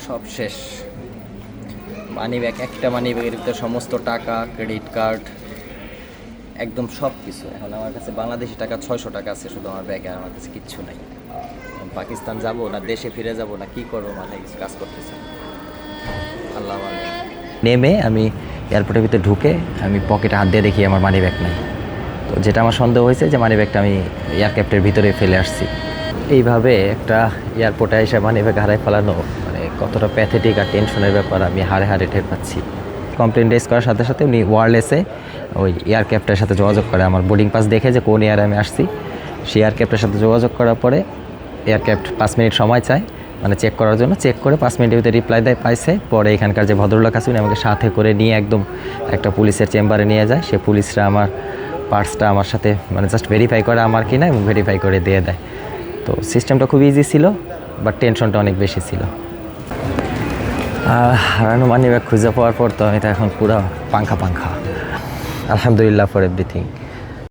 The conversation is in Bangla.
সব শেষ। মানি ব্যাগ, একটা মানি ব্যাগের ভিতরে সমস্ত টাকা, ক্রেডিট কার্ড, একদম সব কিছু। এখন আমার কাছে বাংলাদেশি টাকা 600 টাকা আছে শুধু আমার ব্যাগে, আর আমার কাছে কিচ্ছু নাই। পাকিস্তান যাব না দেশে ফিরে যাব না কি করবো, মাথায় কিছু কাজ করতেছে না। আল্লাহ মানে। নেমে আমি এয়ারপোর্টের ভিতরে ঢুকে আমি পকেটে হাত দিয়ে দেখি আমার মানি ব্যাগ নাই। তো যেটা আমার সন্দেহ হয়েছে যে মানি ব্যাগটা আমি এয়ারক্রাফটের ভিতরে ফেলে আসছি। এইভাবে একটা এয়ারপোর্টে এসে মানি ব্যাগ হারাই ফেলানো মানে কতটা প্যাথেটিক আর টেনশনের ব্যাপার আমি হাড়ে হাড়ে টের পাচ্ছি। কমপ্লেন রেজ করার সাথে সাথে উনি ওয়্যারলেসে ওই এয়ারক্রাফটের সাথে যোগাযোগ করে আমার বোর্ডিং পাস দেখে যে কোন এয়ারে আমি আসছি। সেই এয়ারক্রাফটের সাথে যোগাযোগ করার পরে এয়ারক্রাফট 5 মিনিট সময় চায় মানে চেক করার জন্য। চেক করে 5 মিনিটের ভিতরে রিপ্লাই দেয়, পাইছে। পরে এখানকার যে ভদ্রলোক আছে উনি আমাকে সাথে করে নিয়ে একদম একটা পুলিশের চেম্বারে নিয়ে যায়। সে পুলিশরা আমার পার্সটা আমার সাথে মানে জাস্ট ভেরিফাই করে আমার কিনা এবং ভেরিফাই করে দিয়ে দেয়। তো সিস্টেমটা খুব ইজি ছিল, বাট টেনশনটা অনেক বেশি ছিল। হারানো মানি ব্যাগ খুঁজে পাওয়ার পর তো আমি তো এখন পুরো পাংখা। আলহামদুলিল্লাহ ফর এভরিথিং।